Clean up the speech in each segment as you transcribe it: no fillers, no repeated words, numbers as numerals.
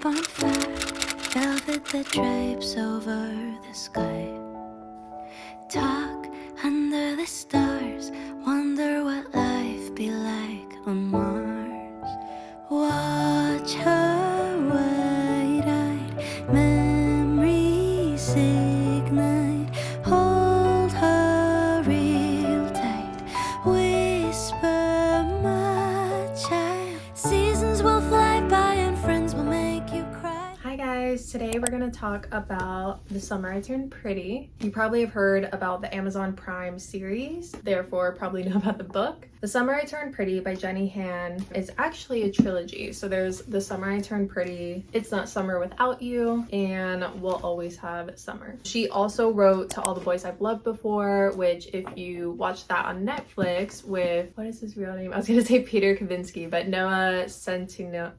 bonfire, velvet that drapes over the sky. Talk under the stars, wonder what life be like on Mars. Watch her wide-eyed memories ignite. Hold her real tight, whisper, my child. Seasons will fly by and friends will make you cry. Hi guys, today we're going to talk about The Summer I Turned Pretty. You probably have heard about the Amazon Prime series, therefore probably know about the book. The Summer I Turned Pretty by Jenny Han is actually a trilogy. So there's The Summer I Turned Pretty, It's Not Summer Without You, and We'll Always Have Summer. She also wrote To All the Boys I've Loved Before, which if you watch that on Netflix with, what is his real name? I was going to say Peter Kavinsky, but Noah Centineo?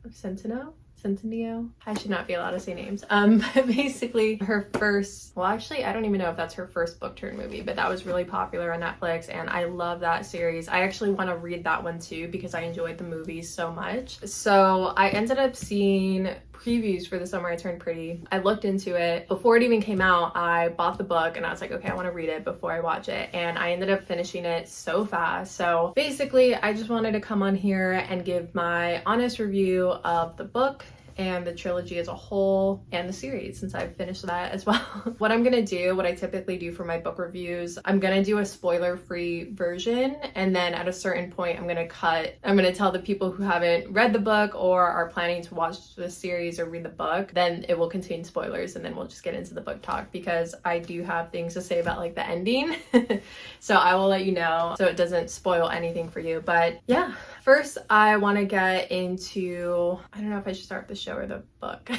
I should not be allowed to say names. But basically her first, well actually I don't even know if that's her first book turn movie, but that was really popular on Netflix and I love that series. I actually want to read that one too because I enjoyed the movies so much. So I ended up seeing previews for The Summer I Turned Pretty. I looked into it. Before it even came out, I bought the book and I was like, okay, I want to read it before I watch it. And I ended up finishing it so fast. So basically, I just wanted to come on here and give my honest review of the book and the trilogy as a whole and the series since I've finished that as well. What I'm gonna do, what I typically do for my book reviews, I'm gonna do a spoiler-free version and then at a certain point I'm gonna tell the people who haven't read the book or are planning to watch the series or read the book, then it will contain spoilers and then we'll just get into the book talk because I do have things to say about like the ending. So I will let you know so it doesn't spoil anything for you. But yeah, first I want to get into, I don't know if I should start with the show or the book.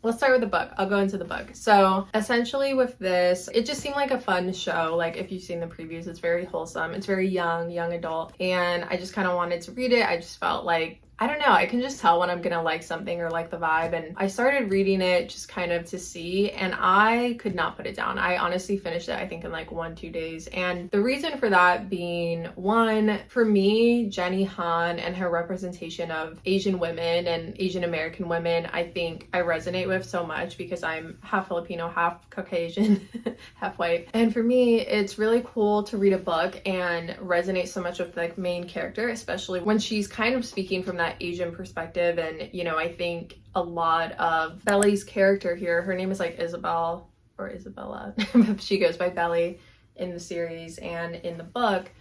Let's start with the book. I'll go into the book. So essentially with this, it just seemed like a fun show. Like if you've seen the previews, it's very wholesome. It's very young adult. And I just kind of wanted to read it. I just felt like, I don't know, I can just tell when I'm gonna like something or like the vibe. And I started reading it just kind of to see, and I could not put it down. I honestly finished it, I think in like 1-2 days. And the reason for that being, one, for me, Jenny Han and her representation of Asian women and Asian American women, I think I resonate with so much because I'm half Filipino, half Caucasian, half white. And for me, it's really cool to read a book and resonate so much with the main character, especially when she's kind of speaking from that Asian perspective. And you know, I think a lot of Belly's character here, her name is like Isabel or Isabella, she goes by Belly in the series and in the book,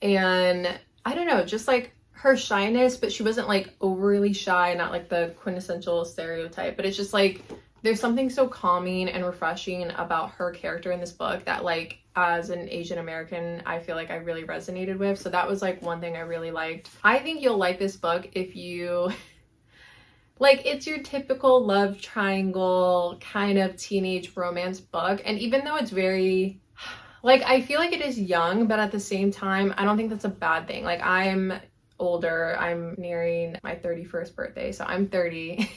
and I don't know, just like her shyness, but she wasn't like overly shy, not like the quintessential stereotype, but it's just like there's something so calming and refreshing about her character in this book that like as an Asian American, I feel like I really resonated with. So that was like one thing I really liked. I think you'll like this book if you like, it's your typical love triangle kind of teenage romance book. And even though it's very, like, I feel like it is young, but at the same time, I don't think that's a bad thing. Like, I'm older, I'm nearing my 31st birthday, so I'm 30.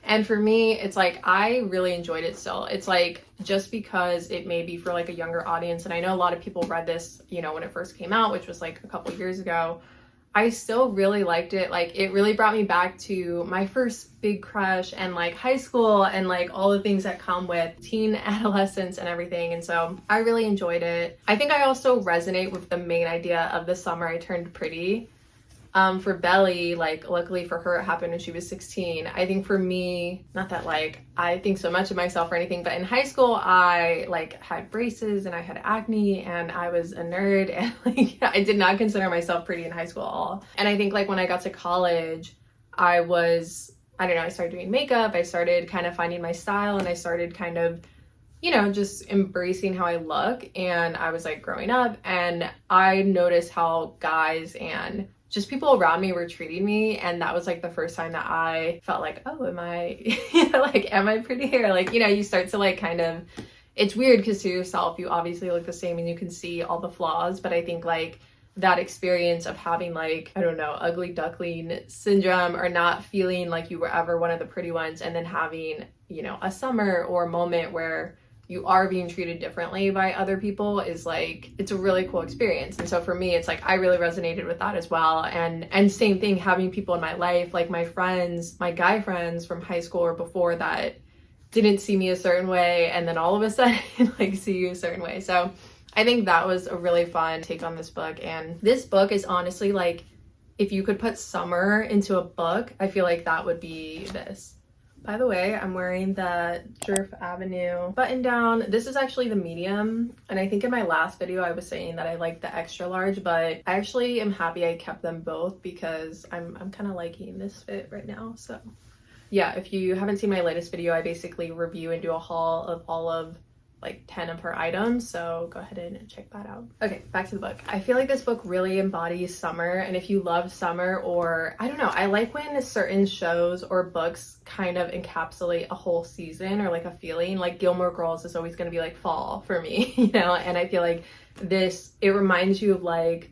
And for me, it's like I really enjoyed it still. It's like just because it may be for like a younger audience, and I know a lot of people read this, you know, when it first came out, which was like a couple years ago, I still really liked it. Like it really brought me back to my first big crush and like high school and like all the things that come with teen adolescence and everything. And so I really enjoyed it. I think I also resonate with the main idea of The Summer I Turned Pretty. For Belly, like luckily for her it happened when she was 16. I think for me, not that like I think so much of myself or anything, but in high school I like had braces and I had acne and I was a nerd and like I did not consider myself pretty in high school at all. And I think like when I got to college, I don't know, I started doing makeup, I started kind of finding my style, and I started kind of, you know, just embracing how I look. And I was like growing up and I noticed how guys and just people around me were treating me, and that was like the first time that I felt like, oh, am I like, am I pretty here? Like, you know, you start to like kind of, it's weird because to yourself you obviously look the same and you can see all the flaws, but I think like that experience of having like, I don't know, ugly duckling syndrome or not feeling like you were ever one of the pretty ones, and then having, you know, a summer or a moment where you are being treated differently by other people is like, it's a really cool experience. And so for me, it's like I really resonated with that as well. And same thing, having people in my life, like my friends, my guy friends from high school or before that didn't see me a certain way, and then all of a sudden like see you a certain way. So I think that was a really fun take on this book. And this book is honestly like, if you could put summer into a book, I feel like that would be this. By the way, I'm wearing the Jerf Avenue button down. This is actually the medium, and I think in my last video I was saying that I like the extra large, but I actually am happy I kept them both because I'm kind of liking this fit right now. So yeah, if you haven't seen my latest video, I basically review and do a haul of all of like 10 of her items, so go ahead and check that out. Okay, back to the book. I feel like this book really embodies summer, and if you love summer, or I don't know, I like when certain shows or books kind of encapsulate a whole season or like a feeling. Like Gilmore Girls is always going to be like fall for me, you know, and I feel like this, it reminds you of like,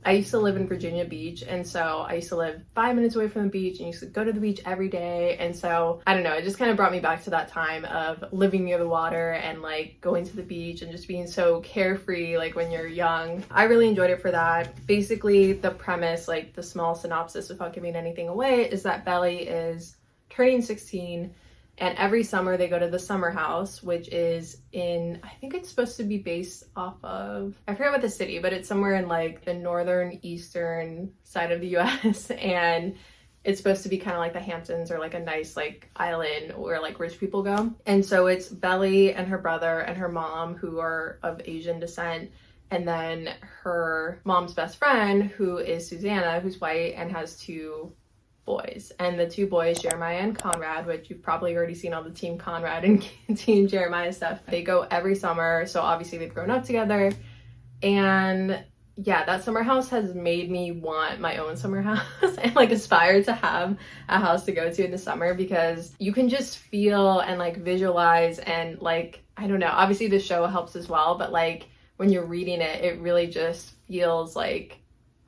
I used to live in Virginia Beach, and so I used to live 5 minutes away from the beach and used to go to the beach every day. And so I don't know, it just kind of brought me back to that time of living near the water and like going to the beach and just being so carefree like when you're young. I really enjoyed it for that. Basically the premise, like the small synopsis without giving anything away, is that Belly is turning 16, and every summer they go to the summer house, which is in, I think it's supposed to be based off of, I forget what the city, but it's somewhere in like the northern eastern side of the US. And it's supposed to be kind of like the Hamptons or like a nice like island where like rich people go. And so it's Belly and her brother and her mom, who are of Asian descent, and then her mom's best friend, who is Susanna, who's white and has 2 boys. And the 2 boys, Jeremiah and Conrad, which you've probably already seen all the Team Conrad and Team Jeremiah stuff, they go every summer, so obviously they've grown up together. And yeah, that summer house has made me want my own summer house and like aspire to have a house to go to in the summer, because you can just feel and like visualize, and like, I don't know, obviously the show helps as well, but like when you're reading it, it really just feels like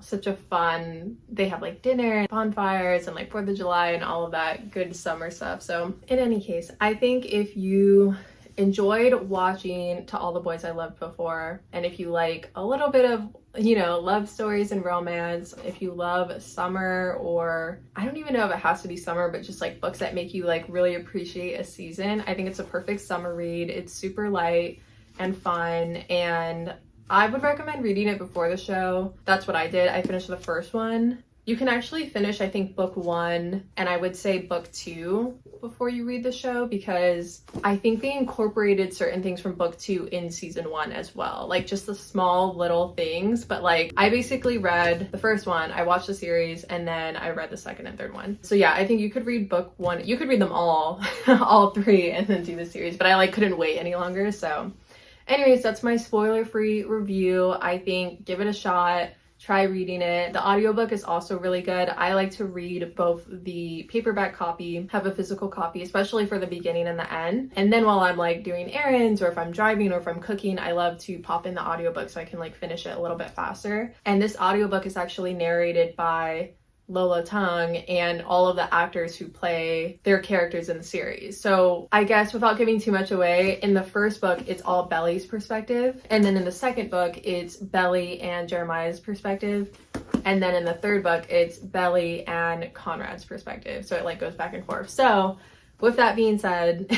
such a fun, they have like dinner, bonfires, and like 4th of July and all of that good summer stuff. So in any case, I think if you enjoyed watching To All the Boys I Loved Before, and if you like a little bit of, you know, love stories and romance, if you love summer, or I don't even know if it has to be summer, but just like books that make you like really appreciate a season, I think it's a perfect summer read. It's super light and fun, and I would recommend reading it before the show. That's what I did. I finished the first one. You can actually finish, I think, book 1, and I would say book 2 before you read the show, because I think they incorporated certain things from book 2 in season 1 as well. Like just the small little things, but like I basically read the first one, I watched the series, and then I read the second and third one. So yeah, I think you could read book 1, you could read them all, all 3, and then do the series, but I like couldn't wait any longer. So anyways, that's my spoiler-free review. I think give it a shot. Try reading it. The audiobook is also really good. I like to read both the paperback copy, have a physical copy, especially for the beginning and the end. And then while I'm like doing errands, or if I'm driving, or if I'm cooking, I love to pop in the audiobook so I can like finish it a little bit faster. And this audiobook is actually narrated by Lola Tung and all of the actors who play their characters in the series. So I guess without giving too much away, in the first book, it's all Belly's perspective. And then in the second book, it's Belly and Jeremiah's perspective. And then in the third book, it's Belly and Conrad's perspective. So it like goes back and forth. So with that being said,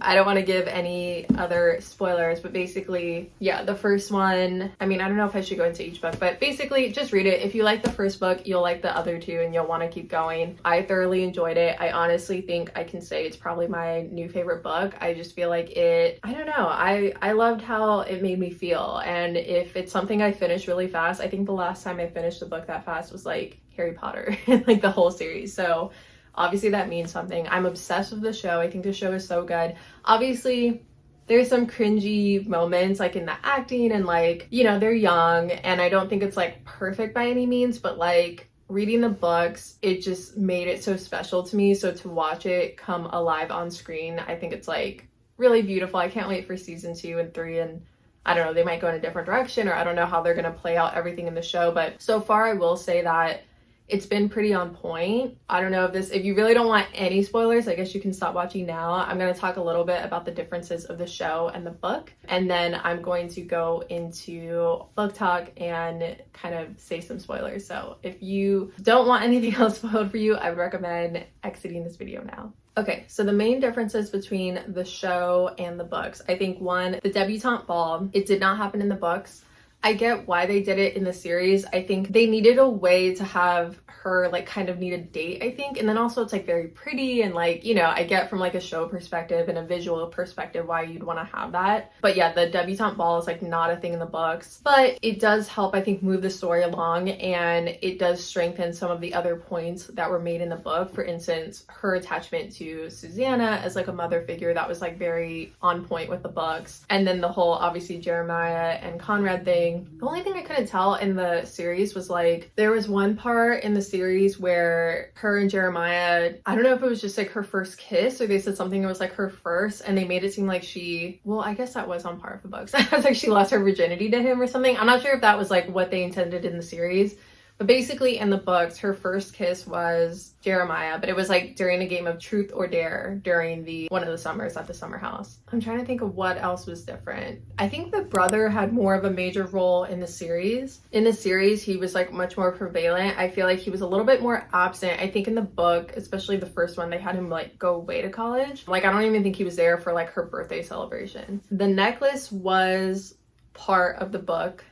I don't want to give any other spoilers, but basically, yeah, the first one, I mean, I don't know if I should go into each book, but basically just read it. If you like the first book, you'll like the other 2 and you'll want to keep going. I thoroughly enjoyed it. I honestly think I can say it's probably my new favorite book. I just feel like it, I don't know, I loved how it made me feel. And if it's something I finish really fast, I think the last time I finished a book that fast was like Harry Potter, like the whole series. So obviously that means something. I'm obsessed with the show. I think the show is so good. Obviously, there's some cringy moments like in the acting, and like, you know, they're young, and I don't think it's like perfect by any means, but like reading the books, it just made it so special to me. So to watch it come alive on screen, I think it's like really beautiful. I can't wait for season 2 and 3, and I don't know, they might go in a different direction, or I don't know how they're going to play out everything in the show. But so far, I will say that It's been pretty on point. I don't know if you really don't want any spoilers, I guess you can stop watching now. I'm going to talk a little bit about the differences of the show and the book, and then I'm going to go into book talk and kind of say some spoilers. So if you don't want anything else spoiled for you, I would recommend exiting this video now. Okay, so the main differences between the show and the books. I think one, the debutante ball, it did not happen in the books. I get why they did it in the series. I think they needed a way to have her like kind of need a date, I think. And then also it's like very pretty and like, you know, I get from like a show perspective and a visual perspective why you'd want to have that. But yeah, the debutante ball is like not a thing in the books, but it does help, I think, move the story along, and it does strengthen some of the other points that were made in the book. For instance, her attachment to Susanna as like a mother figure, that was like very on point with the books. And then the whole obviously Jeremiah and Conrad thing. The only thing I couldn't tell in the series was like there was one part in the series where her and Jeremiah, I don't know if it was just like her first kiss or they said something that was like her first, and they made it seem like I guess that was on par with the books. I was like she lost her virginity to him or something. I'm not sure if that was like what they intended in the series. But basically in the books, her first kiss was Jeremiah, but it was like during a game of truth or dare during one of the summers at the summer house. I'm trying to think of what else was different. I think the brother had more of a major role in the series. In the series, he was like much more prevalent. I feel like he was a little bit more absent. I think in the book, especially the first one, they had him like go away to college. Like I don't even think he was there for like her birthday celebration. The necklace was part of the book.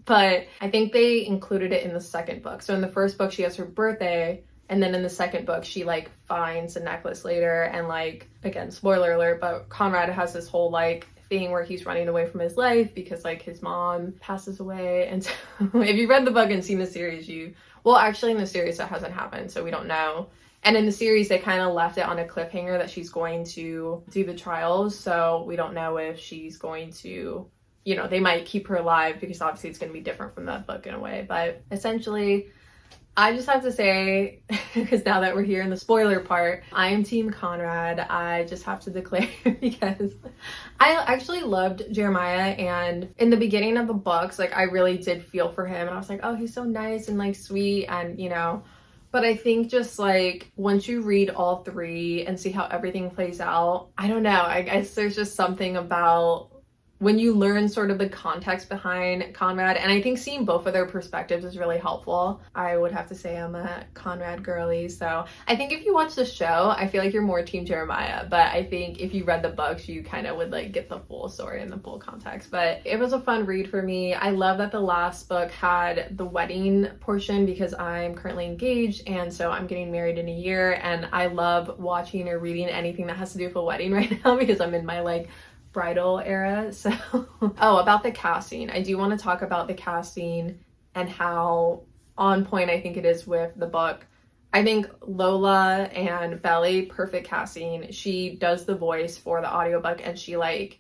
But I think they included it in the second book. So in the first book, she has her birthday, and then in the second book, she like finds a necklace later, and like, again, spoiler alert, but Conrad has this whole like thing where he's running away from his life because like his mom passes away. And so if you read the book and seen the series, actually in the series that hasn't happened, so we don't know. And in the series, they kind of left it on a cliffhanger that she's going to do the trials, so we don't know if she's going to, you know, they might keep her alive because obviously it's going to be different from that book in a way. But essentially, I just have to say, because now that we're here in the spoiler part, I am Team Conrad. I just have to declare because I actually loved Jeremiah, and in the beginning of the books, like I really did feel for him, and I was like, oh, he's so nice and like sweet, and you know. But I think just like once you read all three and see how everything plays out, I don't know, I guess there's just something about when you learn sort of the context behind Conrad, and I think seeing both of their perspectives is really helpful. I would have to say I'm a Conrad girly, so I think if you watch the show, I feel like you're more Team Jeremiah, but I think if you read the books, you kind of would like get the full story and the full context. But it was a fun read for me. I love that the last book had the wedding portion because I'm currently engaged, and so I'm getting married in a year, and I love watching or reading anything that has to do with a wedding right now because I'm in my like bridal era. So about the casting, I do want to talk about the casting and how on point I think it is with the book. I think Lola and Belly, perfect casting. She does the voice for the audiobook, and she like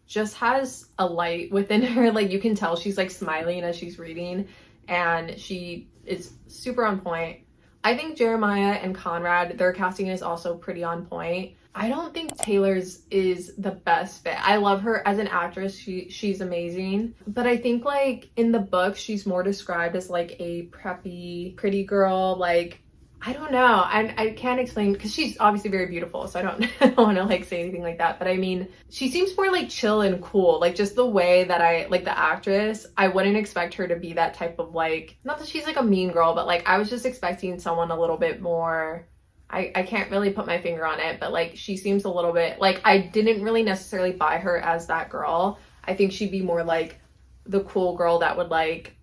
just has a light within her. Like you can tell she's like smiling as she's reading, and she is super on point. I think Jeremiah and Conrad, their casting is also pretty on point. I don't think Taylor's is the best fit. I love her as an actress. She's amazing. But I think like in the book, she's more described as like a preppy, pretty girl. Like, I don't know. I can't explain because she's obviously very beautiful. So I don't want to like say anything like that. But I mean, she seems more like chill and cool. Like just the way that I like the actress, I wouldn't expect her to be that type of like, not that she's like a mean girl, but like I was just expecting someone a little bit more, I can't really put my finger on it, but like she seems a little bit like I didn't really necessarily buy her as that girl. I think she'd be more like the cool girl that would like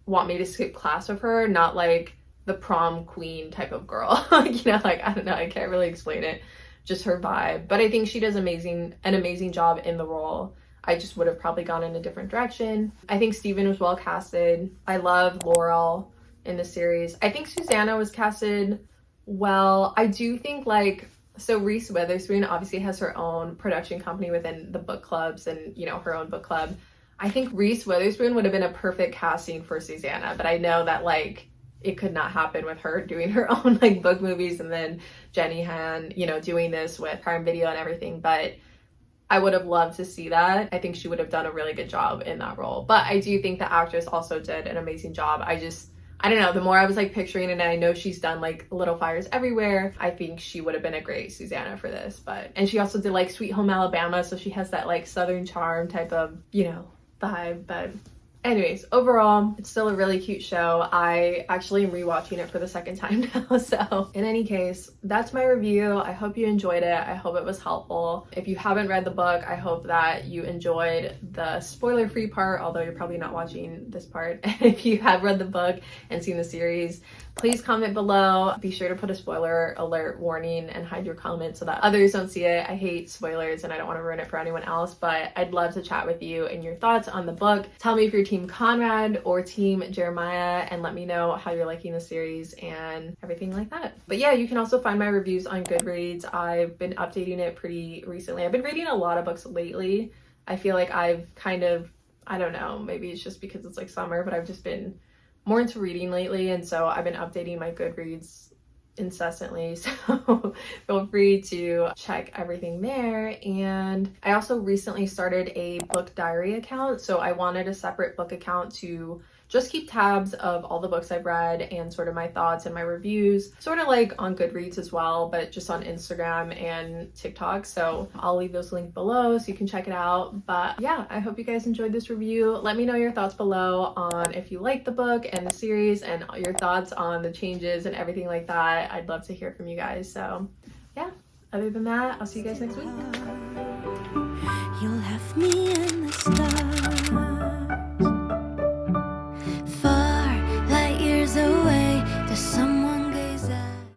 want me to skip class with her, not like the prom queen type of girl. You know, like I don't know, I can't really explain it, just her vibe. But I think she does an amazing job in the role. I just would have probably gone in a different direction. I think Steven was well casted. I love Laurel in the series. I think Susanna was casted well. I do think like, so Reese Witherspoon obviously has her own production company within the book clubs and, you know, her own book club. I think Reese Witherspoon would have been a perfect casting for Susanna, but I know that like it could not happen with her doing her own like book movies and then Jenny Han, you know, doing this with Prime Video and everything. But I would have loved to see that. I think she would have done a really good job in that role. But I do think the actress also did an amazing job. I I don't know, the more I was like picturing it, and I know she's done like Little Fires Everywhere, I think she would have been a great Susanna for this. And she also did like Sweet Home Alabama, so she has that like Southern charm type of, you know, vibe. But anyways, overall, it's still a really cute show. I actually am rewatching it for the second time now. So in any case, that's my review. I hope you enjoyed it. I hope it was helpful. If you haven't read the book, I hope that you enjoyed the spoiler-free part, although you're probably not watching this part. And if you have read the book and seen the series, please comment below. Be sure to put a spoiler alert warning and hide your comment so that others don't see it. I hate spoilers and I don't want to ruin it for anyone else, but I'd love to chat with you and your thoughts on the book. Tell me if you're Team Conrad or Team Jeremiah, and let me know how you're liking the series and everything like that. But yeah, you can also find my reviews on Goodreads. I've been updating it pretty recently. I've been reading a lot of books lately. I feel like I've kind of, I don't know, maybe it's just because it's like summer, but I've just been more into reading lately, and so I've been updating my Goodreads incessantly, so feel free to check everything there. And I also recently started a book diary account, so I wanted a separate book account to just keep tabs of all the books I've read and sort of my thoughts and my reviews, sort of like on Goodreads as well, but just on Instagram and TikTok. So I'll leave those linked below so you can check it out. But yeah, I hope you guys enjoyed this review. Let me know your thoughts below on if you like the book and the series and your thoughts on the changes and everything like that. I'd love to hear from you guys. So yeah, other than that, I'll see you guys next week. You left me in the stars.